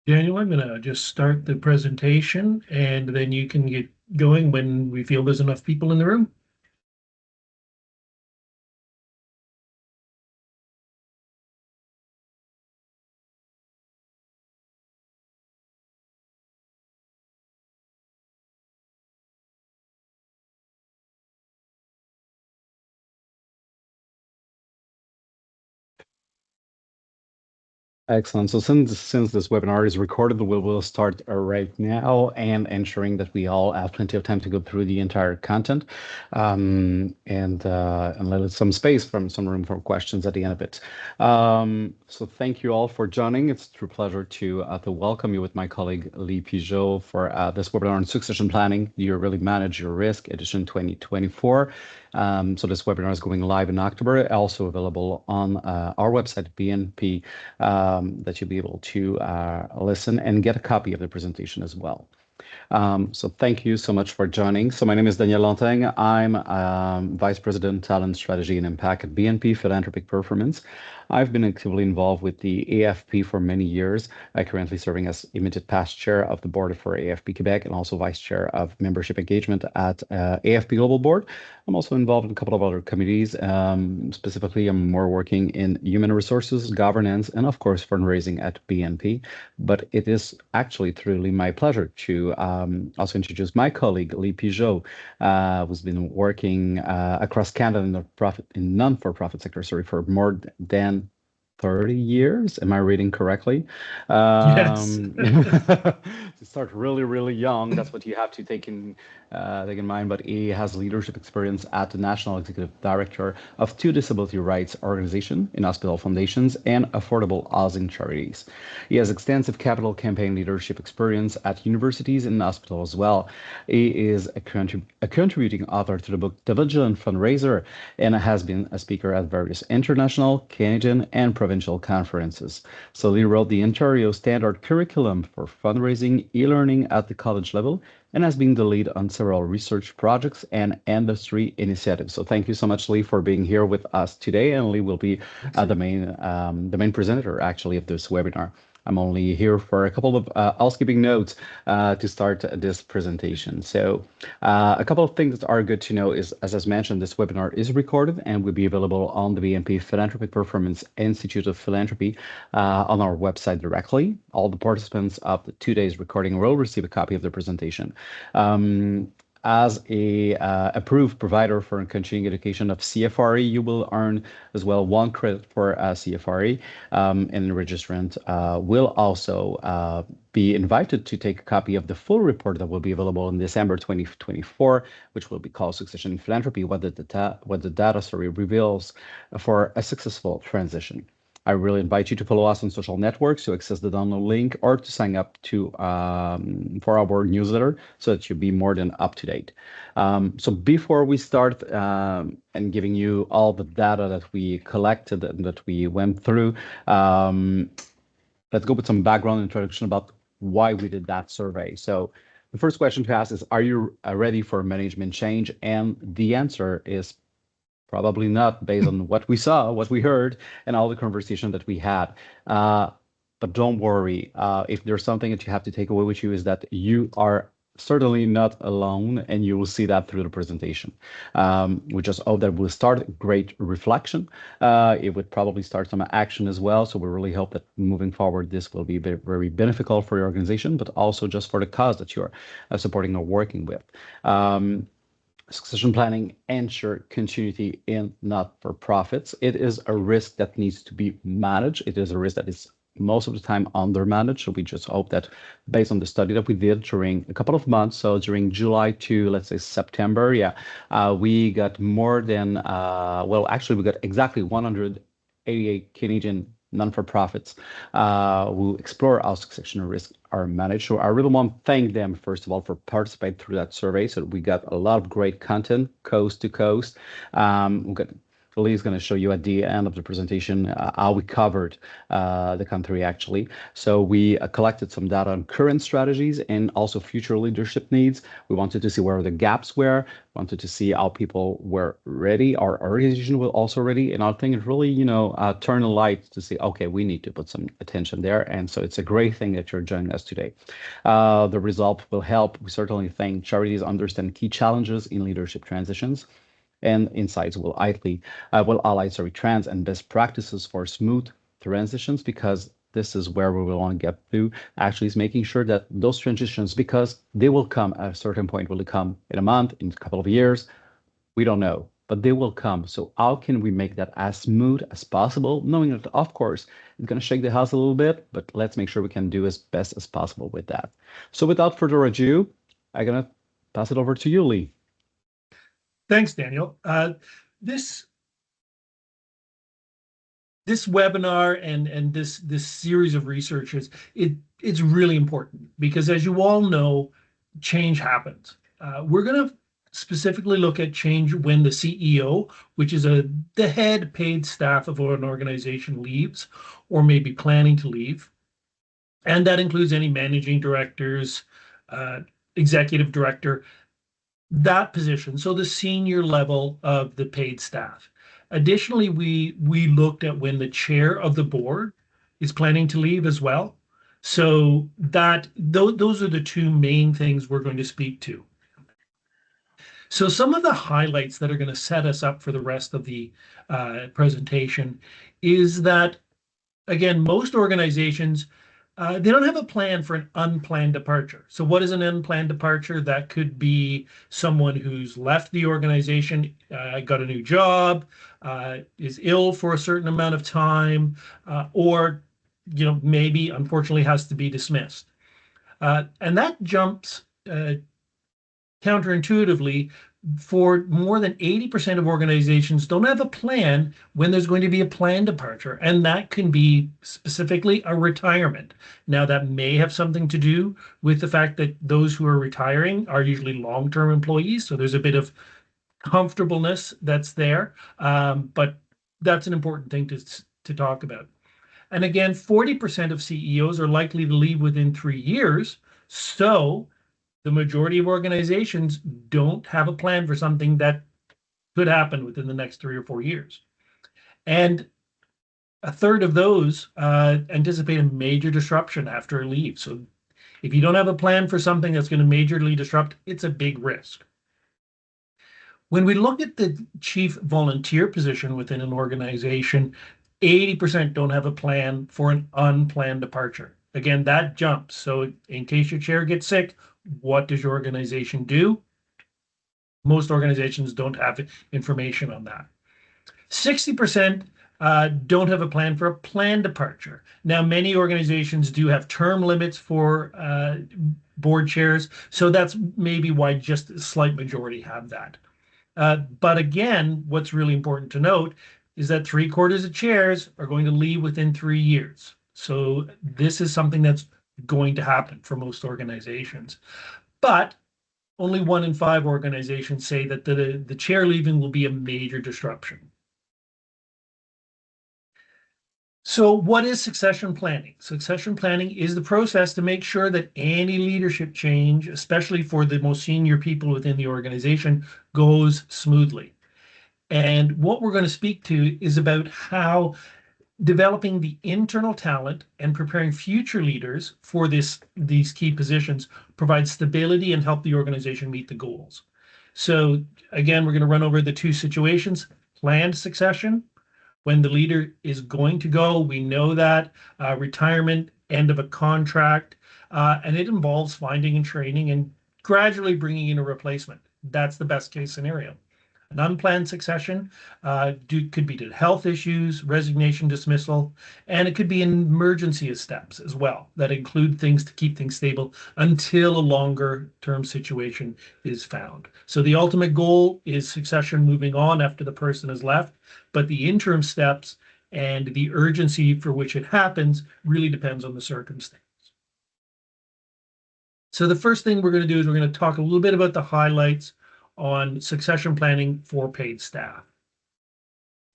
Daniel, I'm going to just start the presentation and then you can get going when we feel there's enough people in the room. Excellent. So since this webinar is recorded, we will start right now and ensuring that we all have plenty of time to go through the entire content, and let some space from some room for questions at the end of it. So thank you all for joining. It's a true pleasure to welcome you with my colleague Lee Pigeot for this webinar on succession planning. You really manage your risk, edition 2024. So this webinar is going live in October, also available on our website, BNP, that you'll be able to listen and get a copy of the presentation as well. So thank you so much for joining. So my name is Daniel Lanting. I'm Vice President, Talent Strategy and Impact at BNP Philanthropic Performance. I've been actively involved with the AFP for many years. I currently serving as immediate past chair of the board for AFP Quebec and also vice chair of membership engagement at AFP Global Board. I'm also involved in a couple of other committees. Specifically, I'm more working in human resources, governance, and of course, fundraising at BNP. But it is actually truly my pleasure to also introduce my colleague, Lee Pigeot, who's been working across Canada in the non-for-profit sector, sorry, for more than 30 years. Am I reading correctly? Yes. To start really, really young, that's what you have to take in mind. But he has leadership experience at the National Executive Director of two disability rights organizations, in hospital foundations, and affordable housing charities. He has extensive capital campaign leadership experience at universities and hospitals as well. He is a contributing author to the book The Vigilant Fundraiser and has been a speaker at various international, Canadian, and provincial conferences. So he wrote the Ontario Standard Curriculum for Fundraising e-learning at the college level and has been the lead on several research projects and industry initiatives. So thank you so much, Lee, for being here with us today. And Lee will be the main presenter actually of this webinar. I'm only here for a couple of housekeeping notes to start this presentation. So a couple of things that are good to know is, as I mentioned, this webinar is recorded and will be available on the BNP Philanthropic Performance Institute of Philanthropy on our website directly. All the participants of the 2 days recording will receive a copy of the presentation. As a approved provider for continuing education of CFRE, you will earn as well 1 credit for CFRE, and the registrant will also be invited to take a copy of the full report that will be available in December 2024, which will be called Succession in Philanthropy, what the data reveals for a successful transition. I really invite you to follow us on social networks to access the download link or to sign up for our newsletter so that you'll be more than up to date. So before we start and giving you all the data that we collected and that we went through, let's go with some background introduction about why we did that survey. So the first question to ask is, are you ready for management change? And the answer is probably not, based on what we saw, what we heard, and all the conversation that we had. But don't worry. If there's something that you have to take away with you, is that you are certainly not alone, and you will see that through the presentation. We just hope that we'll start great reflection. It would probably start some action as well. So we really hope that moving forward, this will be very, very beneficial for your organization, but also just for the cause that you're supporting or working with. Succession planning ensure continuity in not-for-profits. It is a risk that needs to be managed. It is a risk that is most of the time under-managed. So we just hope that based on the study that we did during a couple of months, so during July to, let's say, September, we got more than, well, actually, we got exactly 188 Canadian non-for-profits who explore how succession risk are managed. So I really want to thank them, first of all, for participating through that survey. So we got a lot of great content, coast to coast. We got Philly is going to show you at the end of the presentation how we covered the country actually. So we collected some data on current strategies and also future leadership needs. We wanted to see where the gaps were, wanted to see how people were ready, our organization was also ready. And I think it really, turn a light to see, okay, we need to put some attention there. And so it's a great thing that you're joining us today. The result will help. We certainly think charities understand key challenges in leadership transitions, and insights will ally trends and best practices for smooth transitions, because this is where we will want to get to actually is making sure that those transitions, because they will come at a certain point, will it come in a month, in a couple of years, we don't know, but they will come. So how can we make that as smooth as possible, knowing that of course it's going to shake the house a little bit, but let's make sure we can do as best as possible with that. So without further ado, I'm going to pass it over to you, Lee. Thanks, Daniel. This this webinar and this series of researches, it's really important because, as you all know, change happens. We're going to specifically look at change when the CEO, which is the head paid staff of an organization, leaves or may be planning to leave. And that includes any managing directors, executive director, that position, so the senior level of the paid staff. Additionally, we looked at when the chair of the board is planning to leave as well. So those are the two main things we're going to speak to. So some of the highlights that are going to set us up for the rest of the presentation is that, again, most organizations, they don't have a plan for an unplanned departure. So what is an unplanned departure? That could be someone who's left the organization, got a new job, is ill for a certain amount of time, or maybe unfortunately has to be dismissed. And that jumps counterintuitively. For more than 80% of organizations don't have a plan when there's going to be a planned departure, and that can be specifically a retirement. Now, that may have something to do with the fact that those who are retiring are usually long-term employees, so there's a bit of comfortableness that's there, but that's an important thing to talk about. And again, 40% of CEOs are likely to leave within 3 years, so the majority of organizations don't have a plan for something that could happen within the next 3 or 4 years. And a third of those anticipate a major disruption after a leave. So if you don't have a plan for something that's going to majorly disrupt, it's a big risk. When we look at the chief volunteer position within an organization, 80% don't have a plan for an unplanned departure. Again, that jumps. So in case your chair gets sick, what does your organization do? Most organizations don't have information on that. 60% don't have a plan for a planned departure. Now, many organizations do have term limits for board chairs, so that's maybe why just a slight majority have that. But again, what's really important to note is that 3/4 of chairs are going to leave within 3 years. So this is something that's going to happen for most organizations. But only 1 in 5 organizations say that the chair leaving will be a major disruption. So what is succession planning? Succession planning is the process to make sure that any leadership change, especially for the most senior people within the organization, goes smoothly. And what we're going to speak to is about how developing the internal talent and preparing future leaders for these key positions provides stability and help the organization meet the goals. So again, we're going to run over the two situations: planned succession, when the leader is going to go, we know that, retirement, end of a contract, and it involves finding and training and gradually bringing in a replacement. That's the best case scenario. An unplanned succession could be due to health issues, resignation, dismissal, and it could be emergency steps as well that include things to keep things stable until a longer term situation is found. So the ultimate goal is succession moving on after the person has left, but the interim steps and the urgency for which it happens really depends on the circumstance. So the first thing we're going to do is we're going to talk a little bit about the highlights on succession planning for paid staff.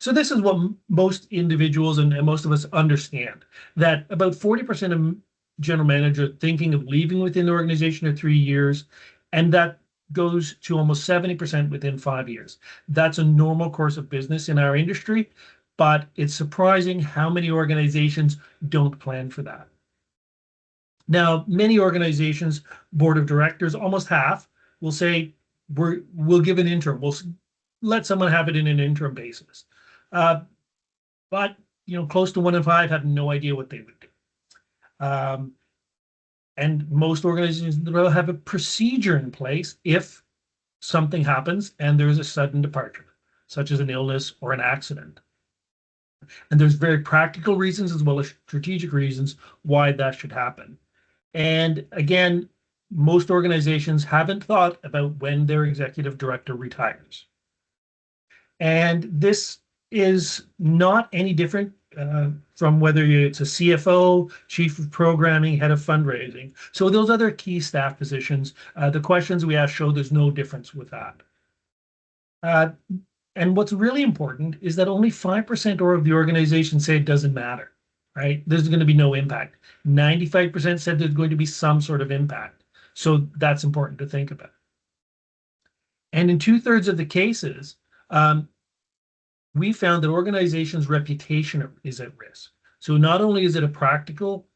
So this is what most individuals and most of us understand, that about 40% of general managers are thinking of leaving within the organization in 3 years, and that goes to almost 70% within 5 years. That's a normal course of business in our industry, but it's surprising how many organizations don't plan for that. Now, many organizations, board of directors, almost half, will say, we'll give an interim. We'll let someone have it in an interim basis. Uh, but close to 1 in 5 have no idea what they would do. And most organizations will have a procedure in place if something happens and there's a sudden departure, such as an illness or an accident. And there's very practical reasons as well as strategic reasons why that should happen. And again, most organizations haven't thought about when their executive director retires. And this is not any different from whether it's a CFO, chief of programming, head of fundraising. So those other key staff positions, the questions we ask show there's no difference with that. And what's really important is that only 5% of the organization say it doesn't matter, right? There's going to be no impact. 95% said there's going to be some sort of impact. So that's important to think about. And in 2/3 of the cases, we found that organizations' reputation is at risk. So not only is it a practical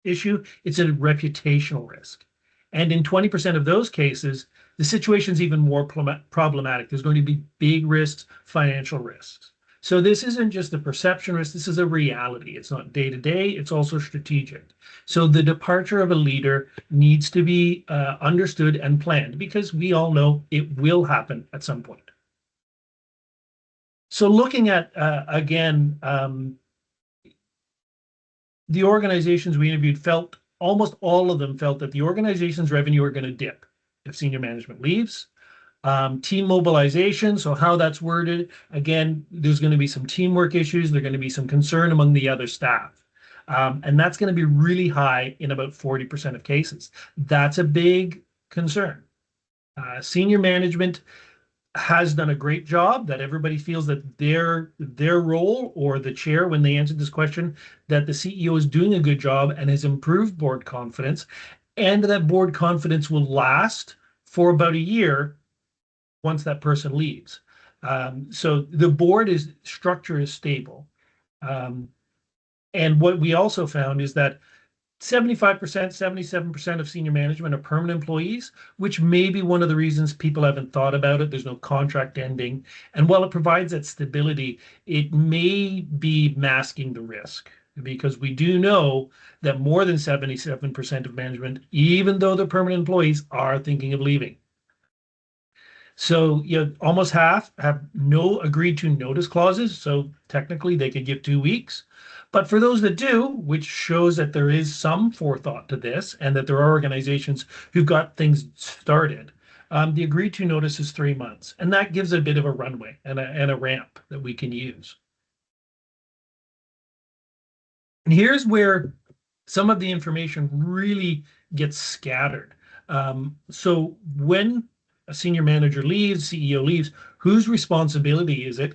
issue, it's a reputational risk. And in 20% of those cases, the situation is even more problematic. There's going to be big risks, financial risks. So this isn't just a perception risk, this is a reality. It's not day to day, it's also strategic. So the departure of a leader needs to be understood and planned because we all know it will happen at some point. So looking at, again, the organizations we interviewed almost all of them felt that the organization's revenue are going to dip if senior management leaves. Team mobilization, so how that's worded, again, there's going to be some teamwork issues. There's going to be some concern among the other staff. And that's going to be really high in about 40% of cases. That's a big concern. Senior management has done a great job, that everybody feels that their role, or the chair when they answered this question, that the CEO is doing a good job and has improved board confidence, and that board confidence will last for about a year once that person leaves. So the board structure is stable. And what we also found is that 75%, 77% of senior management are permanent employees, which may be one of the reasons people haven't thought about it. There's no contract ending. And while it provides that stability, it may be masking the risk, because we do know that more than 77% of management, even though they're permanent employees, are thinking of leaving. So almost half have no agreed to notice clauses. So technically they could give 2 weeks. But for those that do, which shows that there is some forethought to this and that there are organizations who've got things started, the agreed to notice is 3 months. And that gives a bit of a runway and a ramp that we can use. And here's where some of the information really gets scattered. So when a senior manager leaves, CEO leaves, whose responsibility is it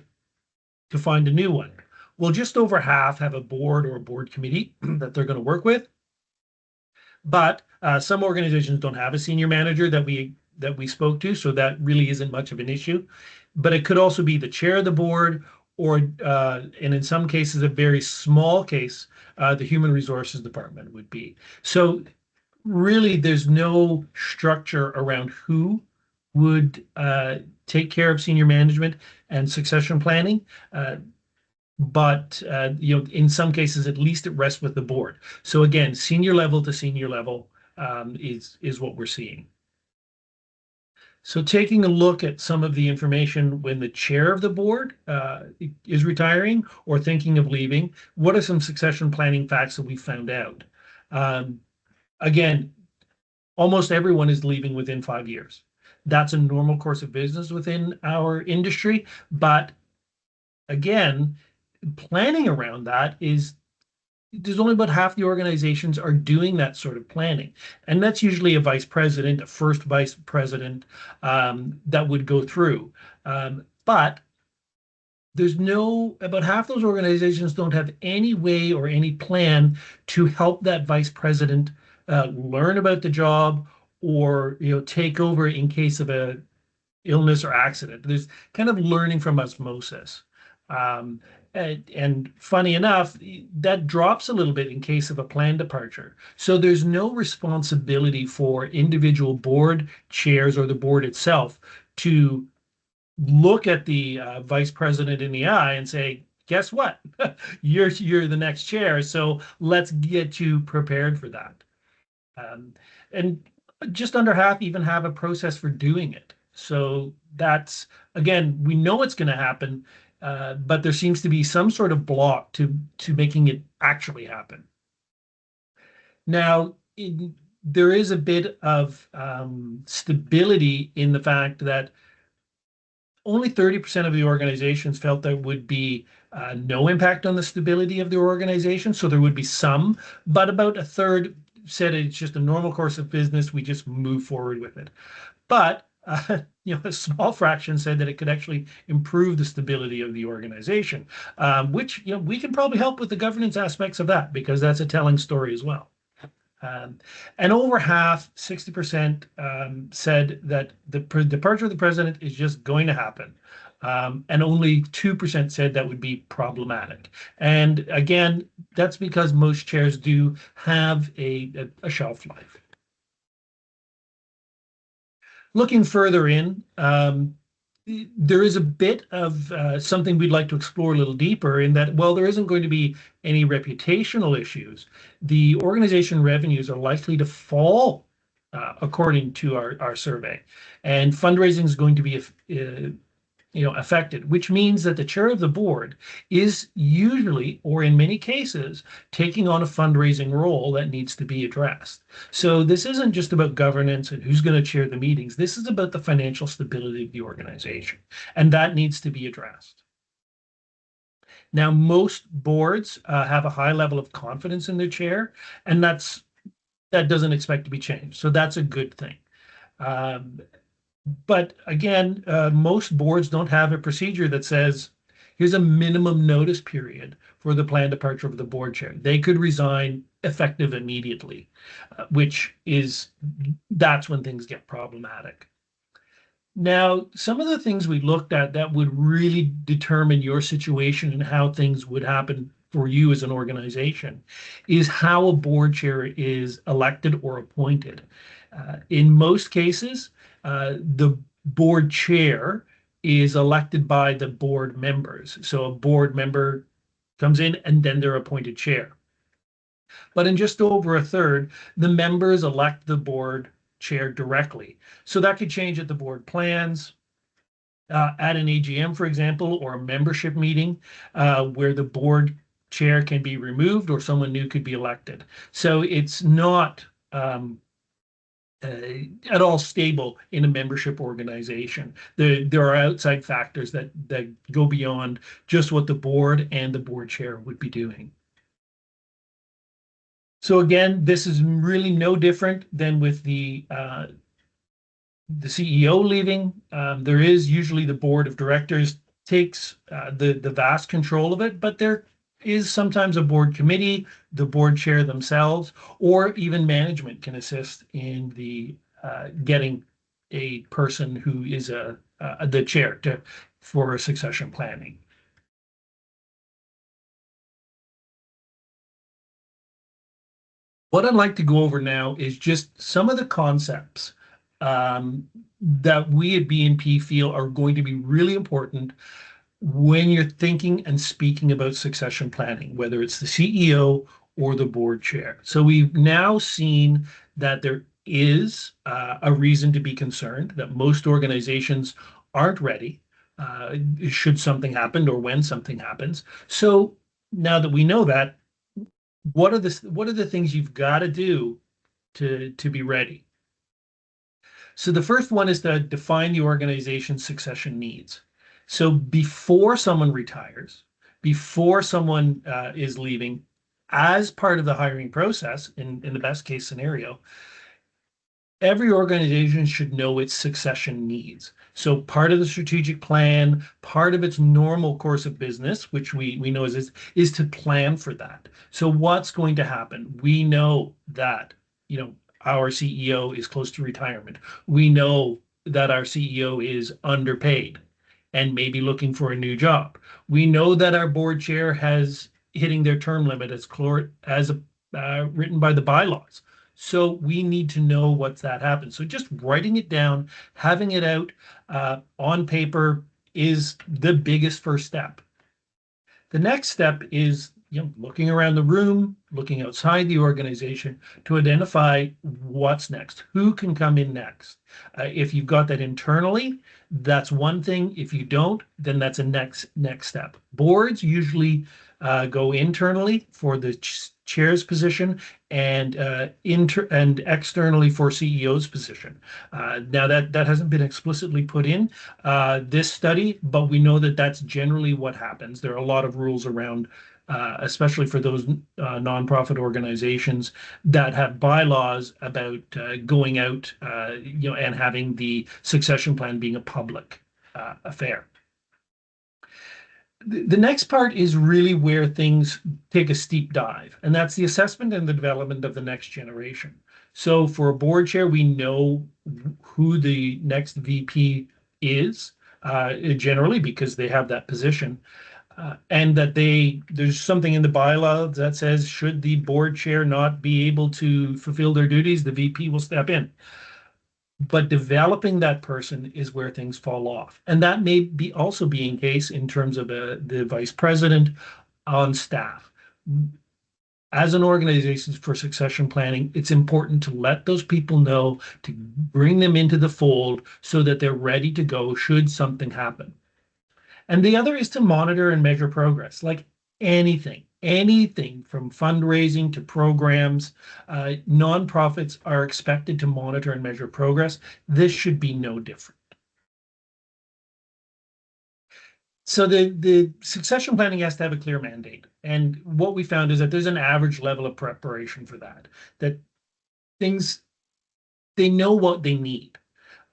to find a new one? Well, just over half have a board or a board committee that they're going to work with. But some organizations don't have a senior manager that we spoke to, so that really isn't much of an issue. But it could also be the chair of the board, or and in some cases, a very small case, the human resources department would be. So really, there's no structure around who would take care of senior management and succession planning. But in some cases, at least it rests with the board. So again, senior level to senior level is what we're seeing. So taking a look at some of the information when the chair of the board is retiring or thinking of leaving, what are some succession planning facts that we found out? Again, almost everyone is leaving within 5 years. That's a normal course of business within our industry. But again, planning around that is, there's only about half the organizations are doing that sort of planning. And that's usually a vice president, a first vice president that would go through. But There's no, about half those organizations don't have any way or any plan to help that vice president learn about the job or, take over in case of a illness or accident. There's kind of learning from osmosis. Um, and funny enough, that drops a little bit in case of a planned departure. So there's no responsibility for individual board chairs or the board itself to look at the vice president in the eye and say, guess what? You're the next chair. So let's get you prepared for that. Um, and just under half even have a process for doing it. So that's, again, we know it's going to happen, but there seems to be some sort of block to making it actually happen. Now, there is a bit of stability in the fact that only 30% of the organizations felt there would be no impact on the stability of their organization. So there would be some, but about a third said it's just a normal course of business. We just move forward with it. But a small fraction said that it could actually improve the stability of the organization, which we can probably help with the governance aspects of that because that's a telling story as well. Um, and over half, 60%, said that the departure of the president is just going to happen. And only 2% said that would be problematic. And again, that's because most chairs do have a shelf life. Looking further in, there is a bit of something we'd like to explore a little deeper in that, well, there isn't going to be any reputational issues. The organization revenues are likely to fall, according to our survey, and fundraising is going to be affected, which means that the chair of the board is usually, or in many cases, taking on a fundraising role that needs to be addressed. So this isn't just about governance and who's going to chair the meetings. This is about the financial stability of the organization, and that needs to be addressed. Now, most boards have a high level of confidence in their chair, and that doesn't expect to be changed. So that's a good thing. Um, but again, most boards don't have a procedure that says, here's a minimum notice period for the planned departure of the board chair. They could resign effective immediately, which is, that's when things get problematic. Now, some of the things we looked at that would really determine your situation and how things would happen for you as an organization is how a board chair is elected or appointed. In most cases, the board chair is elected by the board members. So a board member comes in and then they're appointed chair. But in just over a third, the members elect the board chair directly. So that could change at the board plans, at an AGM, for example, or a membership meeting where the board chair can be removed or someone new could be elected. So it's not at all stable in a membership organization. There are outside factors that go beyond just what the board and the board chair would be doing. So again, this is really no different than with the CEO leaving. There is usually the board of directors takes the vast control of it, but there is sometimes a board committee, the board chair themselves, or even management can assist in the getting a person who is the chair for succession planning. What I'd like to go over now is just some of the concepts that we at BNP feel are going to be really important when you're thinking and speaking about succession planning, whether it's the CEO or the board chair. So we've now seen that there is a reason to be concerned that most organizations aren't ready should something happen or when something happens. So now that we know that, what are the things you've got to do to be ready? So the first one is to define the organization's succession needs. So before someone retires, before someone is leaving, as part of the hiring process, in the best case scenario, every organization should know its succession needs. So part of the strategic plan, part of its normal course of business, which we know is to plan for that. So what's going to happen? We know that, our CEO is close to retirement. We know that our CEO is underpaid and maybe looking for a new job. We know that our board chair has hitting their term limit as written by the bylaws. So we need to know what's that happens. So just writing it down, having it out on paper is the biggest first step. The next step is looking around the room, looking outside the organization to identify what's next, who can come in next. If you've got that internally, that's one thing. If you don't, then that's a next step. Boards usually go internally for the chair's position and externally for CEO's position. Now that hasn't been explicitly put in this study, but we know that that's generally what happens. There are a lot of rules around, especially for those nonprofit organizations that have bylaws about going out, and having the succession plan being a public affair. The next part is really where things take a steep dive, and that's the assessment and the development of the next generation. So for a board chair, we know who the next VP is, generally because they have that position. And that there's something in the bylaw that says should the board chair not be able to fulfill their duties, the VP will step in. But developing that person is where things fall off. And that may be also being case in terms of the vice president on staff. As an organization for succession planning, it's important to let those people know, to bring them into the fold so that they're ready to go should something happen. And the other is to monitor and measure progress, like anything from fundraising to programs. Nonprofits are expected to monitor and measure progress. This should be no different. So the succession planning has to have a clear mandate. And what we found is that there's an average level of preparation for that things, they know what they need.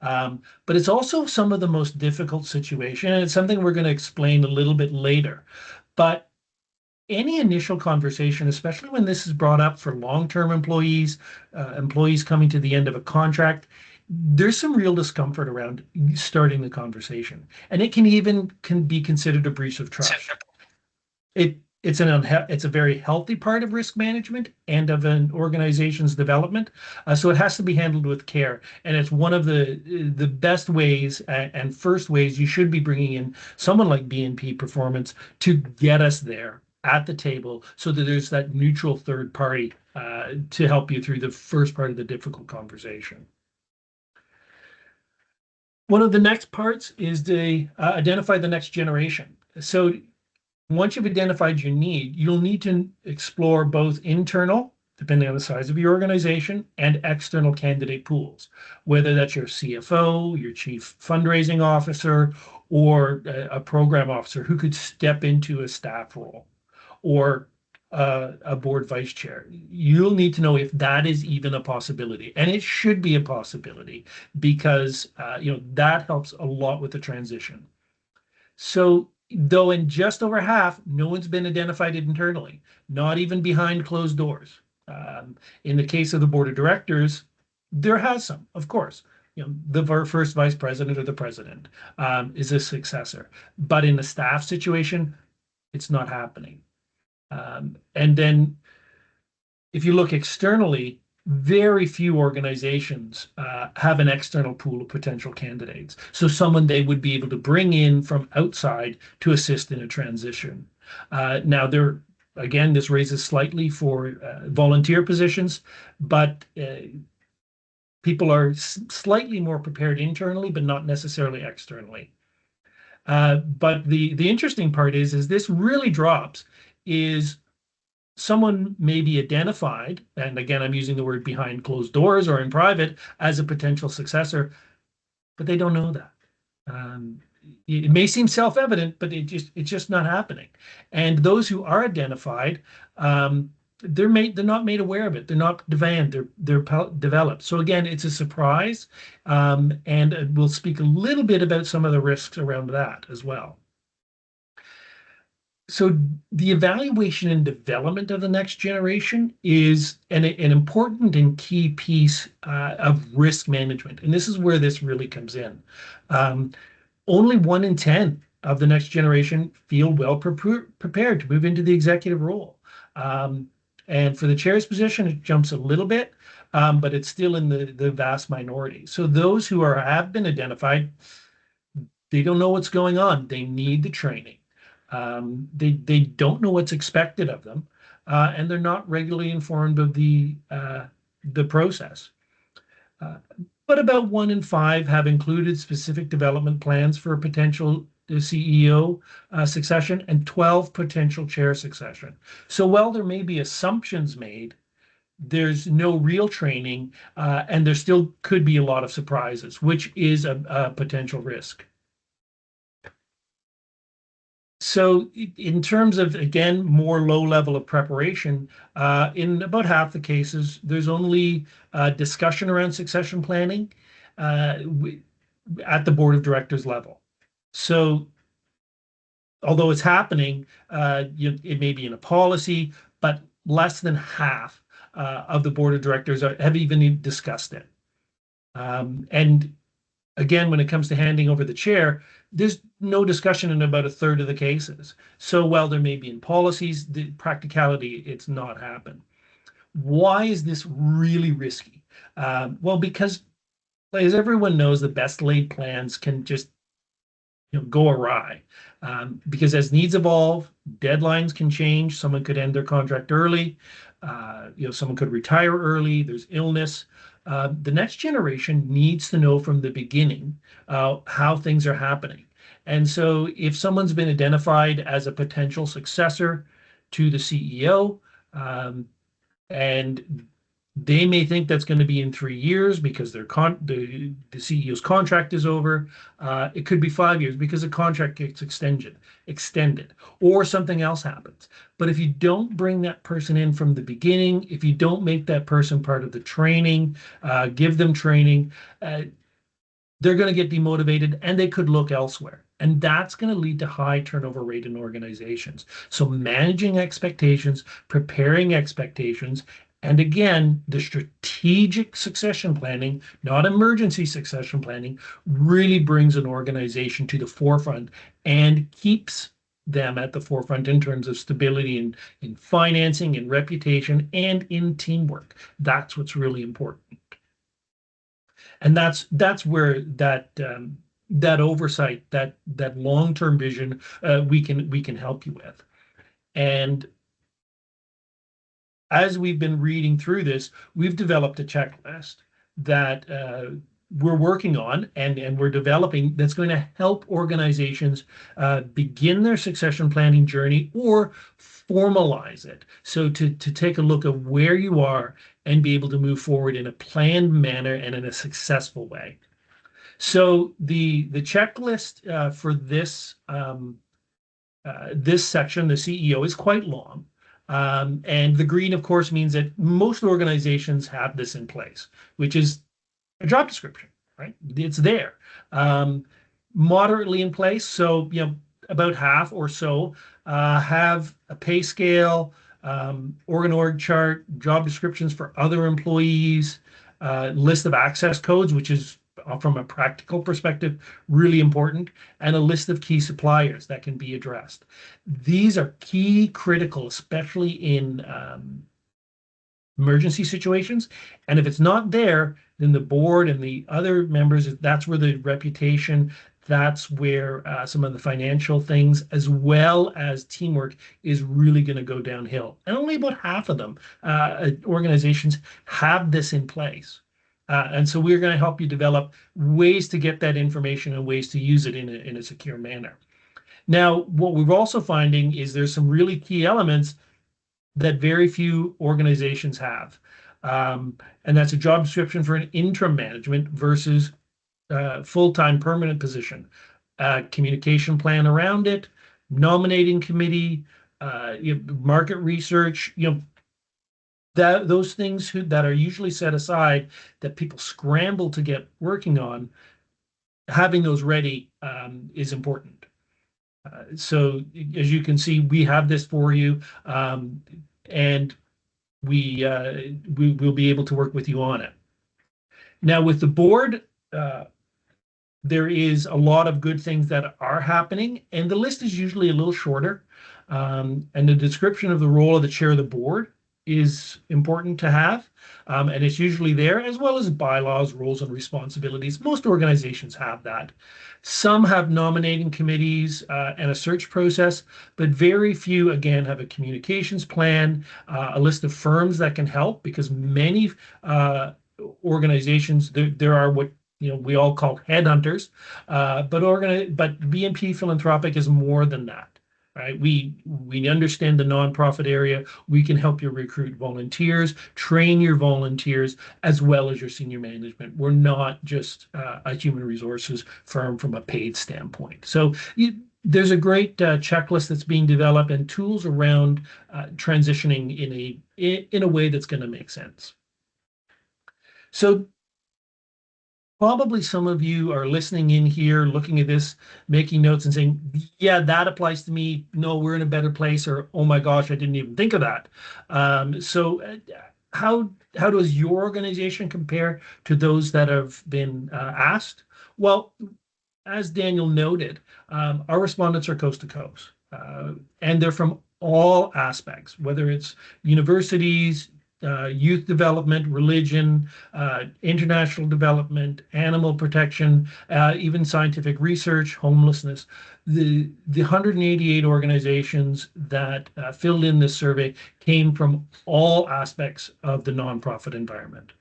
But it's also some of the most difficult situation, and it's something we're going to explain a little bit later. But any initial conversation, especially when this is brought up for long-term employees, employees coming to the end of a contract, there's some real discomfort around starting the conversation, and it can be considered a breach of trust. It's a very healthy part of risk management and of an organization's development. So it has to be handled with care, and it's one of the best ways and first ways you should be bringing in someone like BNP Performance to get us there at the table, so that there's that neutral third party to help you through the first part of the difficult conversation. One of the next parts is to identify the next generation. So once you've identified your need, you'll need to explore both internal, depending on the size of your organization, and external candidate pools, whether that's your CFO, your chief fundraising officer, or a program officer who could step into a staff role, or a board vice chair. You'll need to know if that is even a possibility, and it should be a possibility because that helps a lot with the transition. So though in just over half, no one's been identified internally, not even behind closed doors. In the case of the board of directors, there has some, of course. The first vice president or the president is a successor. But in the staff situation, it's not happening. And then if you look externally, very few organizations have an external pool of potential candidates. So someone they would be able to bring in from outside to assist in a transition. Now, this raises slightly for volunteer positions, but people are slightly more prepared internally, but not necessarily externally. But the interesting part is this really drops is someone may be identified, and again, I'm using the word behind closed doors or in private, as a potential successor, but they don't know that. It may seem self-evident, but it's just not happening. And those who are identified, they're not made aware of it. They're not developed. They're developed. So again, it's a surprise, and we'll speak a little bit about some of the risks around that as well. So the evaluation and development of the next generation is an important and key piece of risk management, and this is where this really comes in. Um, Only 1 in 10 of the next generation feel well prepared to move into the executive role. Um, and for the chair's position, it jumps a little bit, but it's still in the vast minority. So those who have been identified, they don't know what's going on. They need the training. They don't know what's expected of them, and they're not regularly informed of the process. Uh, but about 1 in 5 have included specific development plans for a potential CEO succession and 12 potential chair succession. So while there may be assumptions made, there's no real training, and there still could be a lot of surprises, which is a potential risk. So in terms of, again, more low level of preparation, in about half the cases, there's only discussion around succession planning uh, at the board of directors level. So although it's happening, it may be in a policy, but less than half of the board of directors have even discussed it. And again, when it comes to handing over the chair, there's no discussion in about a third of the cases. So while there may be in policies, the practicality, it's not happened. Why is this really risky? Well, because as everyone knows, the best laid plans can just go awry, because as needs evolve, deadlines can change. Someone could end their contract early. Someone could retire early. There's illness. The next generation needs to know from the beginning how things are happening. And so if someone's been identified as a potential successor to the CEO, and they may think that's going to be in 3 years because the CEO's contract is over. It could be 5 years because the contract gets extended, or something else happens. But if you don't bring that person in from the beginning, if you don't make that person part of the training, give them training, they're going to get demotivated and they could look elsewhere. And that's going to lead to high turnover rate in organizations. So managing expectations, preparing expectations, and again, the strategic succession planning, not emergency succession planning, really brings an organization to the forefront and keeps them at the forefront in terms of stability in financing, in reputation, and in teamwork. That's what's really important. And that's where that oversight, that long-term vision, we can help you with. And as we've been reading through this, we've developed a checklist that we're working on and we're developing that's going to help organizations begin their succession planning journey or formalize it. So to take a look at where you are and be able to move forward in a planned manner and in a successful way. So the checklist for this section, the CEO, is quite long. And the green, of course, means that most organizations have this in place, which is a job description, right? It's there. Moderately in place. So, about half or so have a pay scale, org chart, job descriptions for other employees, list of access codes, which is from a practical perspective, really important, and a list of key suppliers that can be addressed. These are key critical, especially in emergency situations. And if it's not there, then the board and the other members, that's where the reputation, that's where some of the financial things, as well as teamwork, is really going to go downhill. And only about half of them, organizations, have this in place. And so we're going to help you develop ways to get that information and ways to use it in a secure manner. Now, what we're also finding is there's some really key elements that very few organizations have. And that's a job description for an interim management versus full-time permanent position, communication plan around it, nominating committee, market research, That those things that are usually set aside that people scramble to get working on, having those ready is important. So as you can see, we have this for you, and we will be able to work with you on it. Now with the board, uh, there is a lot of good things that are happening, and the list is usually a little shorter. And the description of the role of the chair of the board is important to have. And it's usually there, as well as bylaws, roles, and responsibilities. Most organizations have that. Some have nominating committees and a search process, but very few, again, have a communications plan, a list of firms that can help, because many organizations, there are what we all call headhunters, but BNP Philanthropic is more than that, right? We understand the nonprofit area. We can help you recruit volunteers, train your volunteers, as well as your senior management. We're not just a human resources firm from a paid standpoint. So there's a great checklist that's being developed and tools around transitioning in a way that's going to make sense. So probably some of you are listening in here, looking at this, making notes and saying, yeah, that applies to me. No, we're in a better place. Or, oh my gosh, I didn't even think of that. So how does your organization compare to those that have been asked? Well, as Daniel noted, our respondents are coast to coast, and they're from all aspects, whether it's universities, youth development, religion, international development, animal protection, even scientific research, homelessness. The 188 organizations that filled in this survey came from all aspects of the nonprofit environment.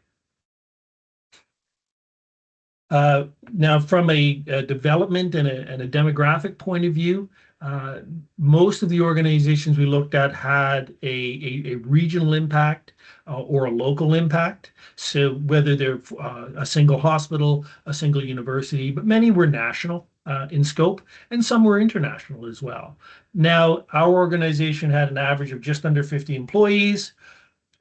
Now, from a development and a demographic point of view, uh, most of the organizations we looked at had a regional impact or a local impact. So whether they're a single hospital, a single university, but many were national in scope, and some were international as well. Now, our organization had an average of just under 50 employees,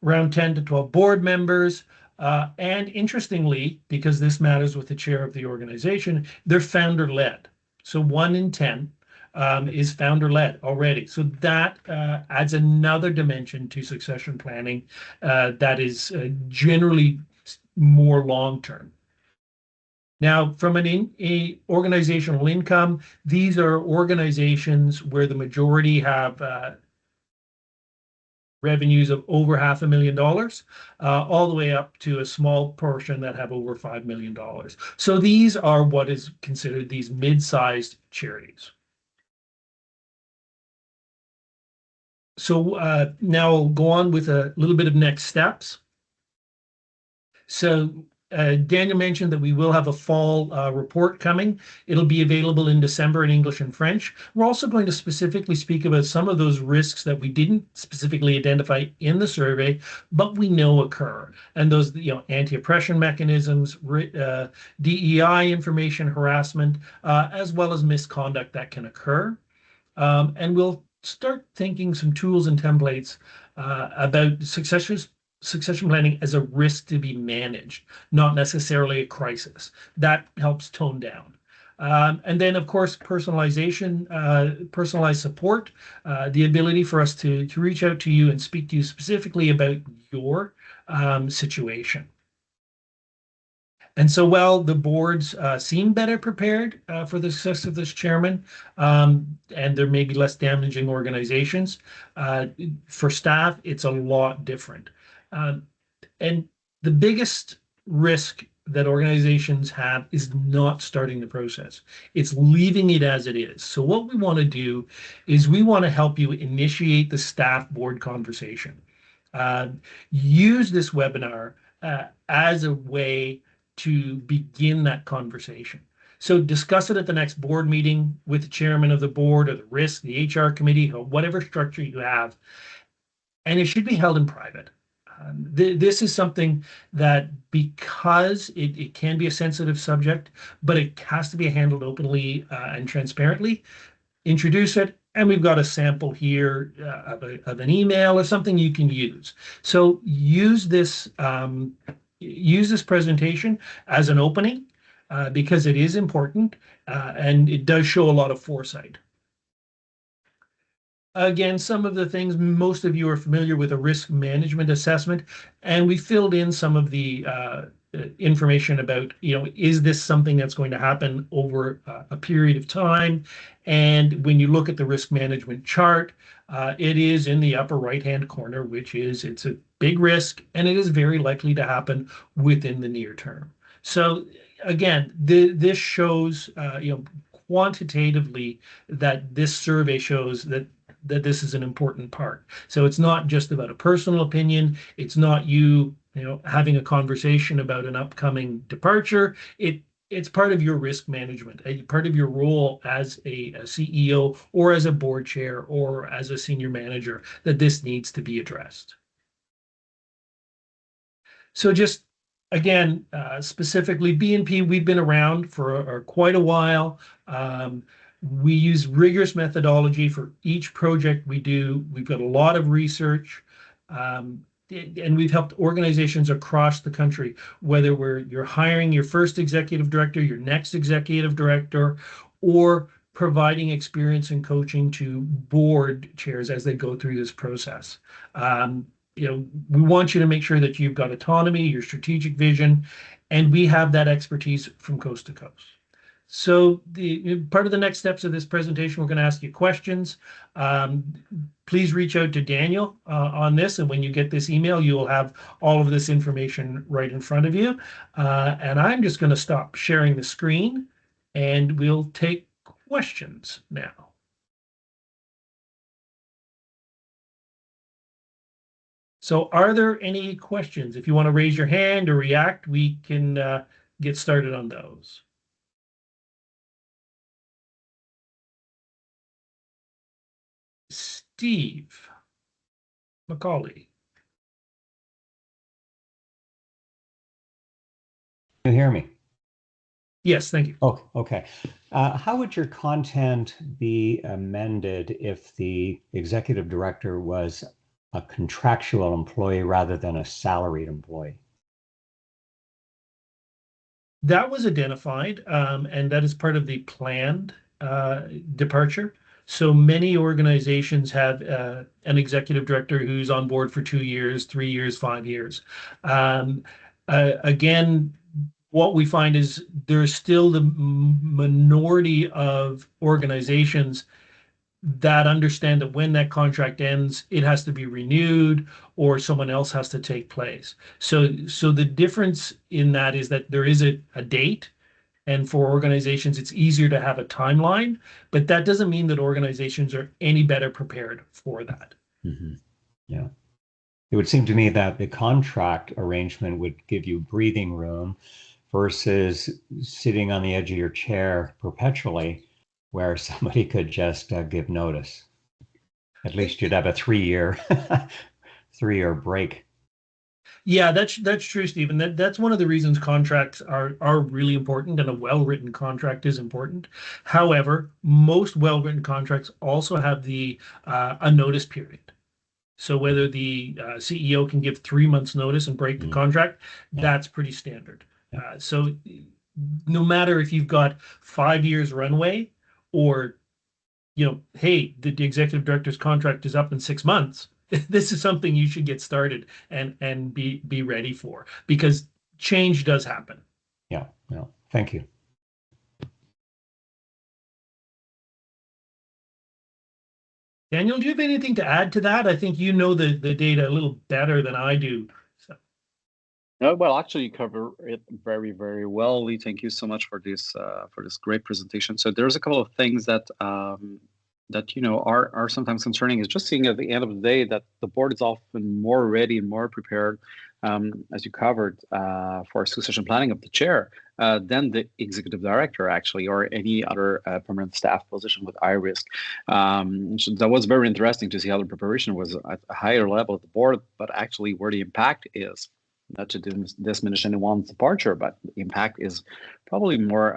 around 10 to 12 board members. And interestingly, because this matters with the chair of the organization, they're founder led. So 1 in 10 is founder led already. So that adds another dimension to succession planning that is generally more long term. Now, from a organizational income, these are organizations where the majority have revenues of over $500,000, all the way up to a small portion that have over $5 million. So these are what is considered these mid-sized charities. So now I'll go on with a little bit of next steps. So Daniel mentioned that we will have a fall report coming. It'll be available in December in English and French. We're also going to specifically speak about some of those risks that we didn't specifically identify in the survey, but we know occur. And those, anti-oppression mechanisms, DEI information harassment, as well as misconduct that can occur. And we'll start thinking some tools and templates about succession planning as a risk to be managed, not necessarily a crisis. That helps tone down. And then, of course, personalization, personalized support, the ability for us to reach out to you and speak to you specifically about your situation. And so while the boards seem better prepared for the success of this chairman, and there may be less damaging organizations, for staff, it's a lot different. And the biggest risk that organizations have is not starting the process. It's leaving it as it is. So what we want to do is we want to help you initiate the staff board conversation. Use this webinar as a way to begin that conversation. So discuss it at the next board meeting with the chairman of the board or the risk, the HR committee, or whatever structure you have. And it should be held in private. This is something that, because it can be a sensitive subject, but it has to be handled openly and transparently, introduce it And we've got a sample here of an email or something you can use. So use this presentation as an opening because it is important and it does show a lot of foresight. Again, some of the things, most of you are familiar with a risk management assessment, and we filled in some of the information about, is this something that's going to happen over a period of time? And when you look at the risk management chart, it is in the upper right-hand corner, which is it's a big risk, and it is very likely to happen within the near term. So again, this shows, quantitatively that this survey shows that this is an important part. So it's not just about a personal opinion. It's not having a conversation about an upcoming departure. It's part of your risk management, part of your role as a CEO or as a board chair or as a senior manager that this needs to be addressed. So just again, specifically BNP, we've been around for quite a while. We use rigorous methodology for each project we do. We've got a lot of research, and we've helped organizations across the country, whether you're hiring your first executive director, your next executive director, or providing experience and coaching to board chairs as they go through this process. We want you to make sure that you've got autonomy, your strategic vision, and we have that expertise from coast to coast. So the part of the next steps of this presentation, we're going to ask you questions. Please reach out to Daniel on this, and when you get this email, you will have all of this information right in front of you. And I'm just going to stop sharing the screen, and we'll take questions now. So are there any questions? If you want to raise your hand or react, we can get started on those. Steve Macaulay. Can you hear me? Yes, thank you. Oh, okay. How would your content be amended if the executive director was a contractual employee rather than a salaried employee? That was identified, and that is part of the planned departure. So many organizations have an executive director who's on board for 2 years, 3 years, 5 years. Again, what we find is there's still the minority of organizations that understand that when that contract ends, it has to be renewed or someone else has to take place. So the difference in that is that there is a date, and for organizations, it's easier to have a timeline, but that doesn't mean that organizations are any better prepared for that. Mm-hmm. Yeah. It would seem to me that the contract arrangement would give you breathing room versus sitting on the edge of your chair perpetually, where somebody could just give notice. At least you'd have a 3-year 3-year break. Yeah, that's true, Stephen. That's one of the reasons contracts are really important, and a well-written contract is important. However, most well-written contracts also have a notice period. So whether the CEO can give 3 months notice and break the contract, that's pretty standard. So no matter if you've got 5 years runway or, hey, the executive director's contract is up in 6 months, this is something you should get started and be ready for, because change does happen. Yeah. Thank you. Daniel, do you have anything to add to that? I think you know the data a little better than I do. So. No, well, actually, you cover it very, very well, Lee. Thank you so much for this great presentation. So there's a couple of things that are sometimes concerning. Is just seeing at the end of the day that the board is often more ready and more prepared, as you covered, for succession planning of the chair than the executive director, actually, or any other permanent staff position with high risk. So that was very interesting to see how the preparation was at a higher level of the board, but actually where the impact is. Not to diminish anyone's departure, but the impact is probably more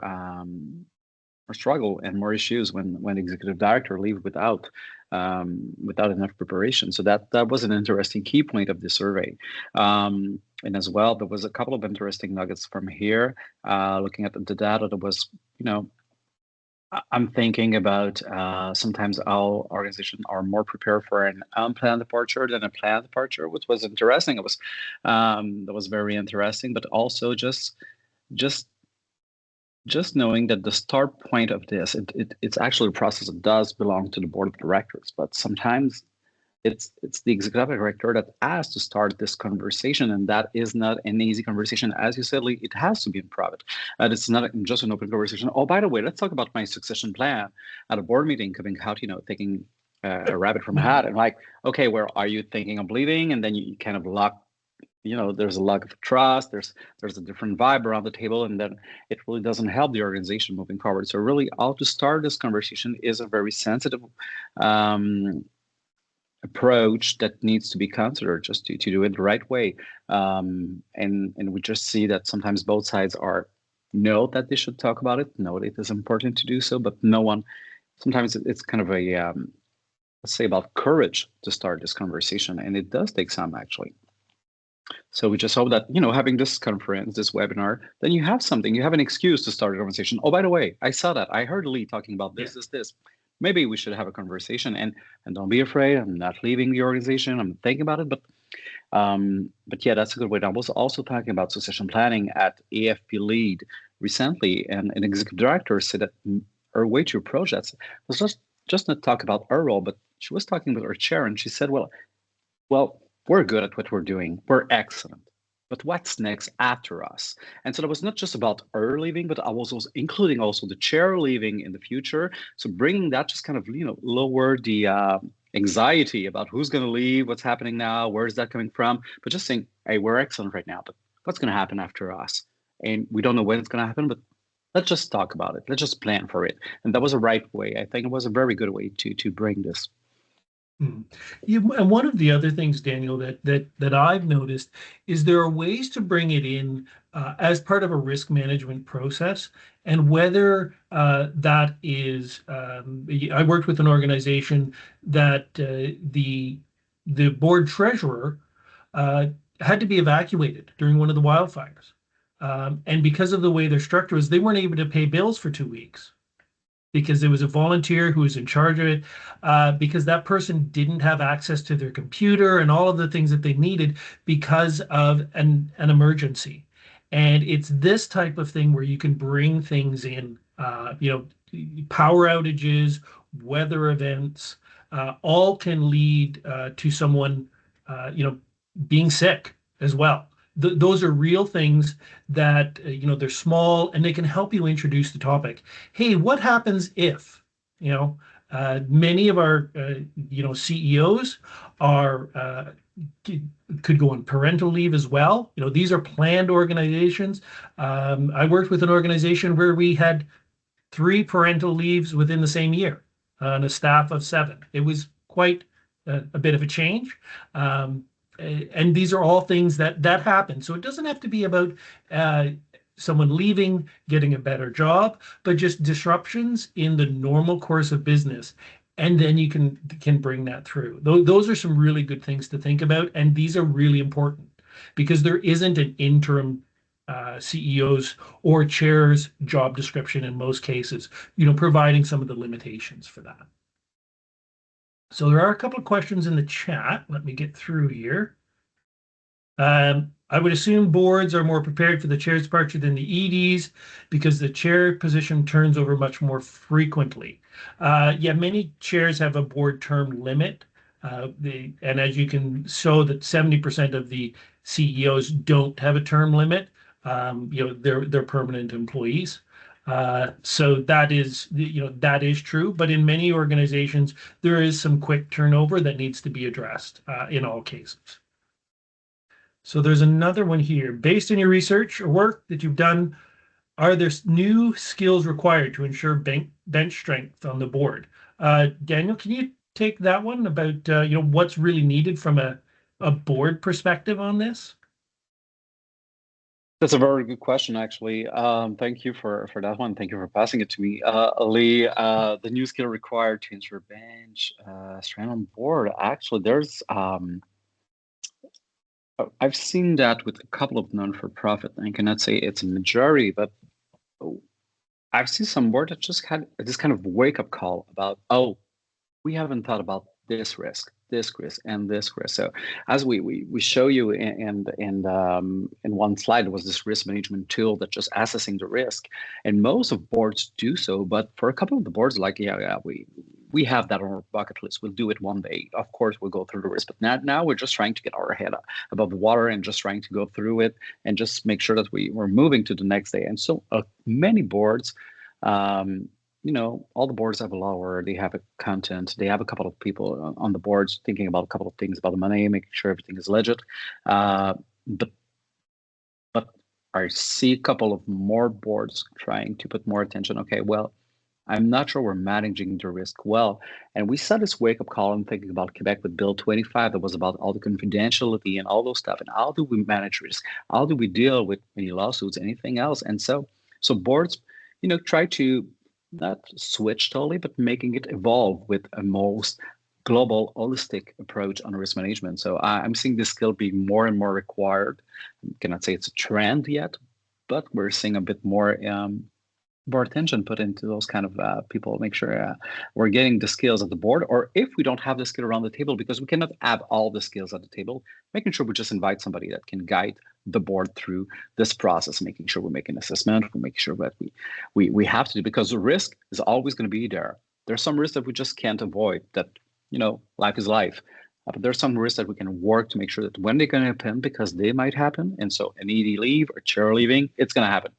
struggle and more issues when executive director leave without enough preparation. So that was an interesting key point of the survey. And as well, there was a couple of interesting nuggets from here. Looking at the data, that was, I'm thinking about sometimes our organization are more prepared for an unplanned departure than a planned departure, which was interesting. It was that was very interesting, but also just knowing that the start point of this, it's actually a process that does belong to the board of directors, but sometimes it's the executive director that has to start this conversation, and that is not an easy conversation. As you said, Lee, it has to be in private. It's not just an open conversation. Oh, by the way, let's talk about my succession plan at a board meeting, coming out, taking a rabbit from a hat, and like, okay, where are you thinking of leaving? And then you kind of lock. There's a lack of trust. There's a different vibe around the table, and then it really doesn't help the organization moving forward. So really, how to start this conversation is a very sensitive approach that needs to be considered, just to do it the right way. And we just see that sometimes both sides know that they should talk about it, know it is important to do so, but no one. Sometimes it's kind of a let's say about courage to start this conversation, and it does take some actually. So we just hope that, having this conference, this webinar, then you have something, you have an excuse to start a conversation. Oh, by the way, I saw that. I heard Lee talking about this, this. Maybe we should have a conversation, and don't be afraid. I'm not leaving the organization. I'm thinking about it, but yeah, that's a good way. I was also talking about succession planning at AFP Lead recently, and an executive director said that her way to approach that was just not talk about her role, but she was talking with her chair, and she said, well, we're good at what we're doing. We're excellent. But what's next after us? And so it was not just about her leaving, but I was also including also the chair leaving in the future. So bringing that just kind of, lower the anxiety about who's going to leave, what's happening now, where is that coming from? But just saying, hey, we're excellent right now, but what's going to happen after us? And we don't know when it's going to happen, but let's just talk about it. Let's just plan for it. And that was a right way. I think it was a very good way to bring this. Yeah, and one of the other things, Daniel, that I've noticed is there are ways to bring it in as part of a risk management process, and whether that is, I worked with an organization that the board treasurer had to be evacuated during one of the wildfires, and because of the way their structure was, they weren't able to pay bills for 2 weeks, because there was a volunteer who was in charge of it, because that person didn't have access to their computer and all of the things that they needed because of an emergency. And it's this type of thing where you can bring things in, power outages, weather events, all can lead to someone, being sick as well. Those are real things that, they're small, and they can help you introduce the topic. Hey, what happens if, many of our, CEOs are, could go on parental leave as well. These are planned organizations. I worked with an organization where we had 3 parental leaves within the same year on a staff of 7. It was quite a bit of a change. And these are all things that happen. So it doesn't have to be about someone leaving, getting a better job, but just disruptions in the normal course of business. And then you can bring that through. Those are some really good things to think about. And these are really important because there isn't an interim CEO's or chair's job description in most cases, providing some of the limitations for that. So there are a couple of questions in the chat. Let me get through here. I would assume boards are more prepared for the chair's departure than the EDs because the chair position turns over much more frequently. Yeah, many chairs have a board term limit. And as you can show that 70% of the CEOs don't have a term limit, they're permanent employees. So that is true, but in many organizations, there is some quick turnover that needs to be addressed in all cases. So there's another one here. Based on your research or work that you've done, are there new skills required to ensure bench strength on the board? Daniel, can you take that one about what's really needed from a board perspective on this? That's a very good question, actually. Thank you for that one. Thank you for passing it to me. Lee, the new skill required to ensure bench strength on board. Actually, I've seen that with a couple of non-for-profit. I cannot say it's a majority, but I've seen some board that just had this kind of wake-up call about, oh, we haven't thought about this risk, and this risk. So as we show you in one slide was this risk management tool that just assessing the risk, and most of boards do so. But for a couple of the boards, like yeah, we have that on our bucket list. We'll do it one day. Of course, we'll go through the risk, but now we're just trying to get our head above the water and just trying to go through it and just make sure that we're moving to the next day. And so many boards. Um, all the boards have a law where they have a content. They have a couple of people on the boards thinking about a couple of things about the money, making sure everything is legit. Uh, but but I see a couple of more boards trying to put more attention. Okay, well, I'm not sure we're managing the risk well. And we saw this wake up call and thinking about Quebec with Bill 25 that was about all the confidentiality and all those stuff. And how do we manage risk? How do we deal with any lawsuits, anything else? And so boards, try to not switch totally, but making it evolve with a most global, holistic approach on risk management. So I'm seeing this skill being more and more required. I cannot say it's a trend yet, but we're seeing a bit more attention put into those kind of people, make sure we're getting the skills at the board, or if we don't have the skill around the table, because we cannot have all the skills at the table, making sure we just invite somebody that can guide the board through this process, making sure we make an assessment, we make sure that we have to do, because the risk is always going to be there. There's some risks that we just can't avoid, that, life is life. But there's some risks that we can work to make sure that when they're going to happen, because they might happen, and so an ED leave or chair leaving, it's going to happen,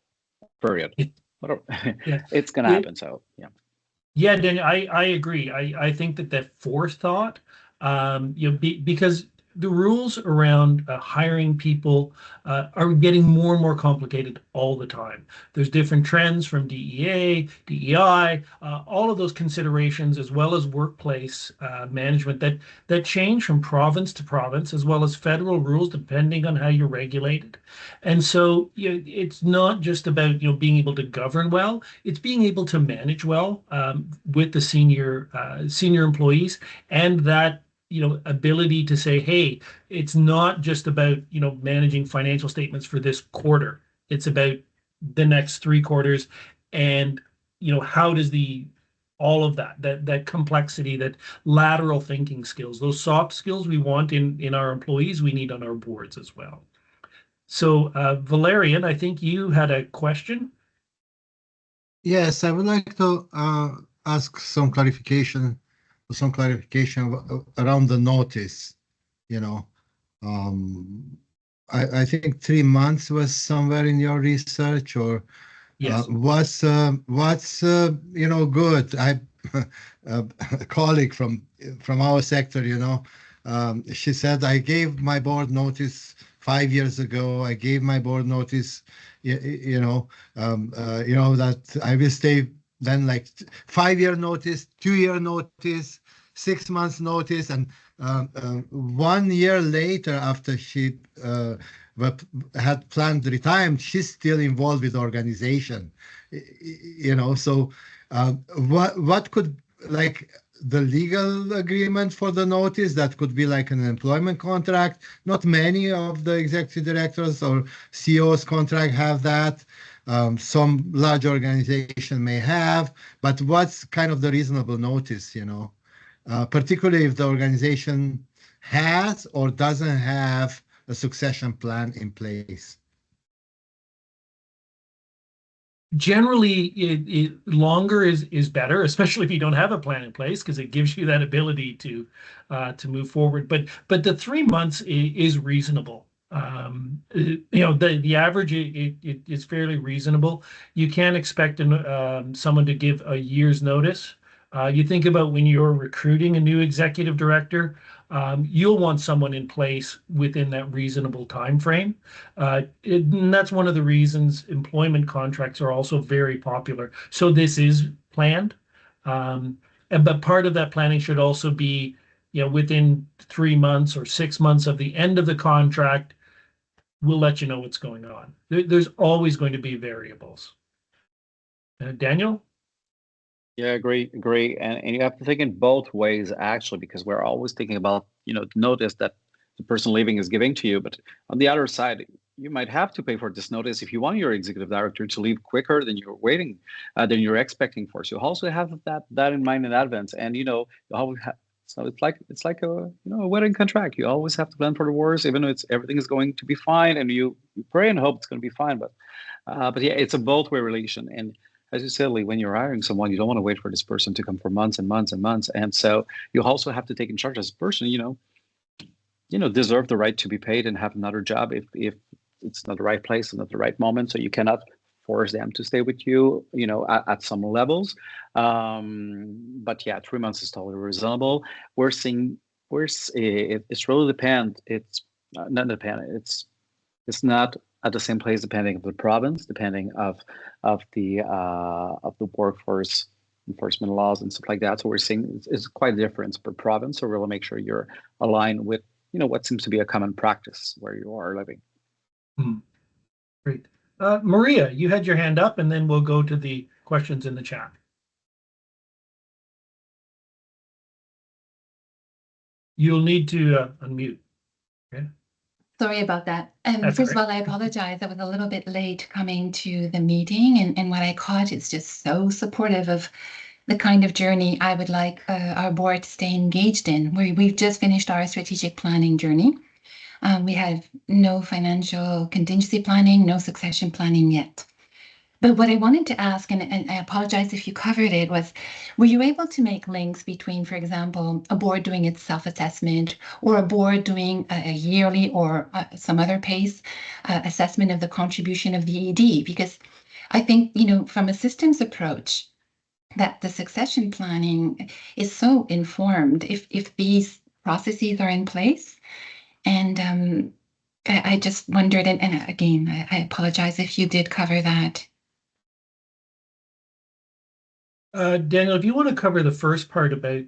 period. Whatever. Yeah. It's going to happen. So, yeah. Yeah, Daniel, I agree. I think that forethought, because the rules around hiring people are getting more and more complicated all the time. There's different trends from DEA, DEI, all of those considerations, as well as workplace management that change from province to province, as well as federal rules depending on how you're regulated. And so, it's not just about being able to govern well; it's being able to manage well with the senior employees, and that ability to say, hey, it's not just about managing financial statements for this quarter. It's about the next 3 quarters, and how does the all of that complexity, that lateral thinking skills, those soft skills we want in our employees, we need on our boards as well. So, Valerian, I think you had a question. Yes, I would like to ask some clarification around the notice. I think 3 months was somewhere in your research, or Yes. what's good. A colleague from our sector, she said, I gave my board notice 5 years ago. I gave my board notice, that I will stay. Then, like, 5-year notice, 2-year notice, 6 months notice, and 1 year later, after she had planned retirement, she's still involved with the organization. So what could, like, the legal agreement for the notice, that could be like an employment contract. Not many of the executive directors or CEOs contract have that. Some large organization may have, but what's kind of the reasonable notice, particularly if the organization has or doesn't have a succession plan in place? Generally, longer is better, especially if you don't have a plan in place, because it gives you that ability to move forward. But the 3 months is reasonable. The average is fairly reasonable. You can't expect someone to give a year's notice. You think about when you're recruiting a new executive director, you'll want someone in place within that reasonable time frame. And that's one of the reasons employment contracts are also very popular. So this is planned, but part of that planning should also be, within 3 months or 6 months of the end of the contract, we'll let you know what's going on. There's always going to be variables. Daniel? Yeah, great, great. And you have to think in both ways actually, because we're always thinking about, the notice that the person leaving is giving to you. But on the other side, you might have to pay for this notice if you want your executive director to leave quicker than you're waiting, than you're expecting for. So you also have that in mind in advance. And you always have, so it's like a wedding contract. You always have to plan for the worst, even though everything is going to be fine, and you pray and hope it's going to be fine. But yeah, it's a both way relation. And as you said, Lee, when you're hiring someone, you don't want to wait for this person to come for months and months and months. And so you also have to take in charge as a person, deserve the right to be paid and have another job if it's not the right place and not the right moment. So you cannot force them to stay with you, at some levels. But yeah, 3 months is totally reasonable. It's really depend. It's not dependent. It's not at the same place depending of the province, depending of the workforce enforcement laws and stuff like that. So we're seeing it's quite a difference per province. So really make sure you're aligned with what seems to be a common practice where you are living. Great. Maria, you had your hand up, and then we'll go to the questions in the chat. You'll need to unmute. Okay. Sorry about that. First of all, I apologize. I was a little bit late coming to the meeting, and what I caught is just so supportive of the kind of journey I would like our board to stay engaged in. We've just finished our strategic planning journey. We have no financial contingency planning, no succession planning yet. But what I wanted to ask, and I apologize if you covered it, was were you able to make links between, for example, a board doing its self-assessment or a board doing a yearly or some other pace assessment of the contribution of the ED? Because I think, from a systems approach, that the succession planning is so informed if these processes are in place. And I just wondered, and again, I apologize if you did cover that. Daniel, if you want to cover the first part about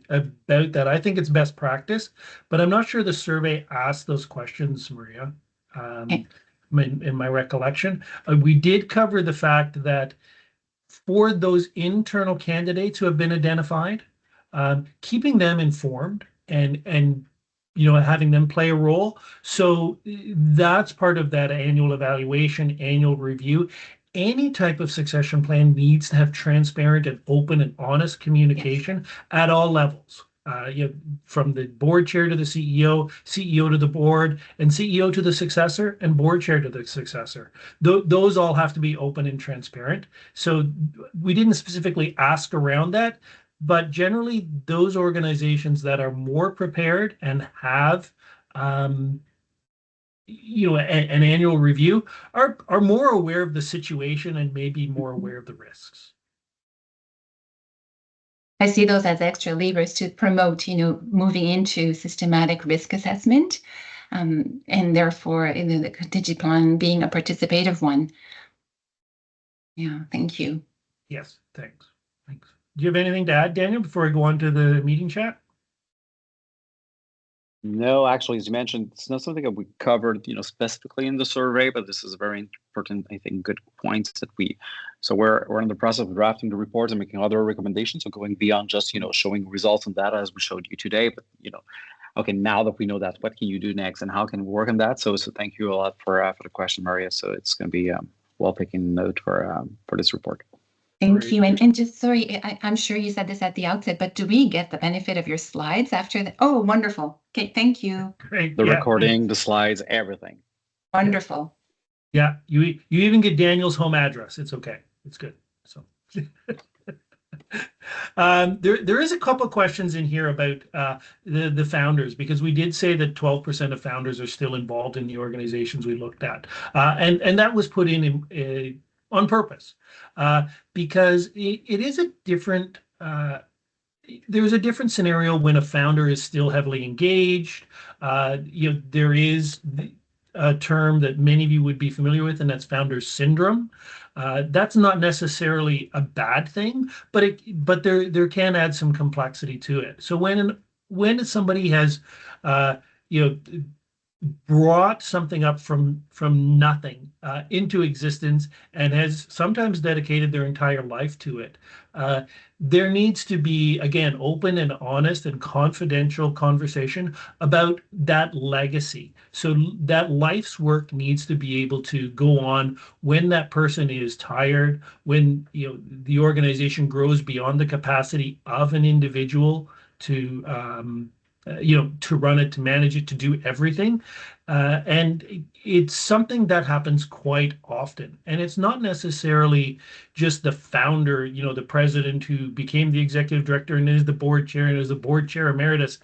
that, I think it's best practice, but I'm not sure the survey asked those questions, Maria. Okay. In my recollection, we did cover the fact that for those internal candidates who have been identified, keeping them informed and having them play a role. So that's part of that annual evaluation, annual review. Any type of succession plan needs to have transparent and open and honest communication at all levels. From the board chair to the CEO, CEO to the board, and CEO to the successor, and board chair to the successor. Those all have to be open and transparent. So we didn't specifically ask around that, but generally those organizations that are more prepared and have an annual review are more aware of the situation and maybe more aware of the risks. I see those as extra levers to promote, moving into systematic risk assessment, and therefore, the contingency plan being a participative one. Yeah, thank you. Yes, thanks. Do you have anything to add, Daniel, before I go on to the meeting chat? No, actually, as you mentioned, it's not something that we covered, specifically in the survey, but this is a very important, I think, good points that so we're in the process of drafting the report and making other recommendations. So going beyond just, showing results and data as we showed you today, but, okay, now that we know that, what can you do next and how can we work on that? So thank you a lot for the question, Maria. So it's going to be well taken note for this report. Thank you. And just sorry, I'm sure you said this at the outset, but do we get the benefit of your slides after that? Oh, wonderful. Okay, thank you. Great. The recording, the slides, everything. Wonderful. Yeah, you even get Daniel's home address. It's okay. It's good. So there is a couple questions in here about the founders, because we did say that 12% of founders are still involved in the organizations we looked at, and that was put in on purpose, because it is a different. There's a different scenario when a founder is still heavily engaged. There is a term that many of you would be familiar with, and that's founder syndrome. That's not necessarily a bad thing, but there can add some complexity to it. So when somebody has brought something up from nothing into existence and has sometimes dedicated their entire life to it. There needs to be, again, open and honest and confidential conversation about that legacy. So that life's work needs to be able to go on when that person is tired, when the organization grows beyond the capacity of an individual to to run it, to manage it, to do everything. And it's something that happens quite often. And it's not necessarily just the founder, the president who became the executive director and is the board chair and is the board chair emeritus.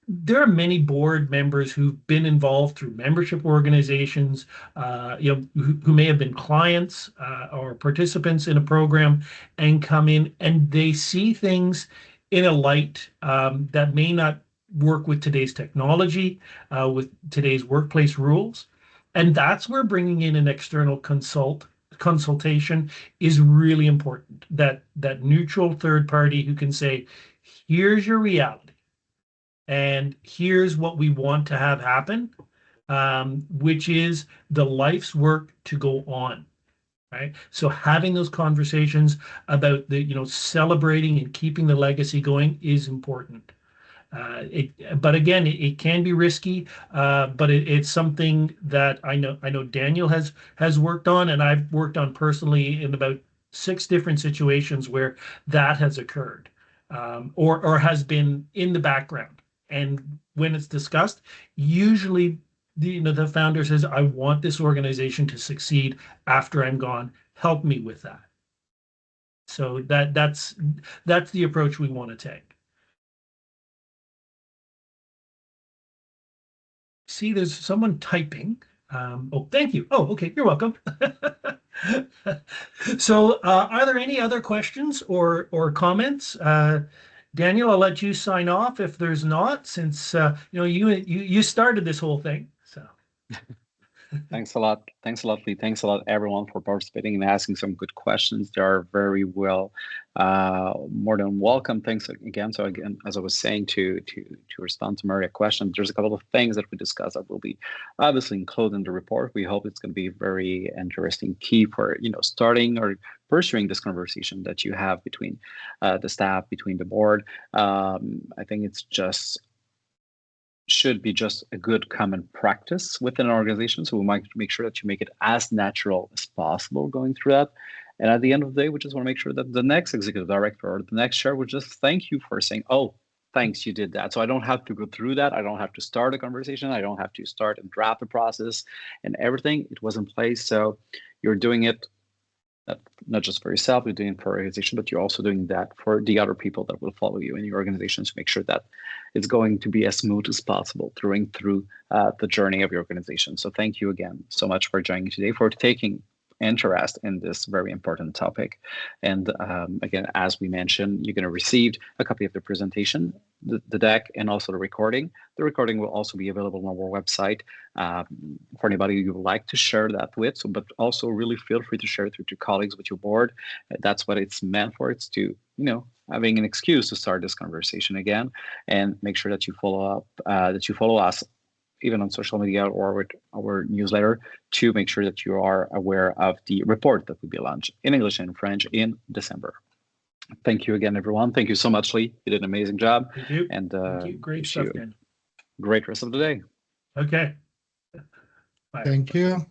There are many board members who've been involved through membership organizations, who may have been clients or participants in a program and come in and they see things in a light that may not work with today's technology, with today's workplace rules. And that's where bringing in an external consultation is really important. That neutral third party who can say, here's your reality, and here's what we want to have happen, which is the life's work to go on. Right. So having those conversations about celebrating and keeping the legacy going is important. But again, it can be risky, but it's something that I know Daniel has worked on, and I've worked on personally in about 6 different situations where that has occurred, or has been in the background. And when it's discussed, usually the founder says, "I want this organization to succeed after I'm gone. Help me with that." So that's the approach we want to take. See, there's someone typing. Oh, thank you. Oh, okay, you're welcome. So, are there any other questions or comments? Daniel, I'll let you sign off if there's not, since you started this whole thing. So. Thanks a lot. Thanks a lot, Lee. Thanks a lot, everyone, for participating and asking some good questions. They are very well, more than welcome. Thanks again. So again, as I was saying, to respond to Maria's question, there's a couple of things that we discussed that will be obviously included in the report. We hope it's going to be very interesting key for starting or pursuing this conversation that you have between the staff, between the board. I think it's should be just a good common practice within an organization. So we might make sure that you make it as natural as possible going through that. And at the end of the day, we just want to make sure that the next executive director or the next chair would just thank you for saying, "Oh, thanks, you did that." So I don't have to go through that. I don't have to start a conversation. I don't have to start and draft the process and everything. It was in place. So you're doing it not just for yourself, you're doing it for your organization, but you're also doing that for the other people that will follow you in your organization to make sure that it's going to be as smooth as possible through the journey of your organization. So thank you again so much for joining today, for taking interest in this very important topic. And again, as we mentioned, you're going to receive a copy of the presentation, the deck, and also the recording. The recording will also be available on our website for anybody you would like to share that with. So, but also really feel free to share it with your colleagues, with your board. That's what it's meant for. It's to, having an excuse to start this conversation again, and make sure that you follow us even on social media or with our newsletter, to make sure that you are aware of the report that will be launched in English and French in December. Thank you again, everyone. Thank you so much, Lee. You did an amazing job. Thank you. And Thank you. Great stuff, man. Great rest of the day. Okay. Bye. Thank you.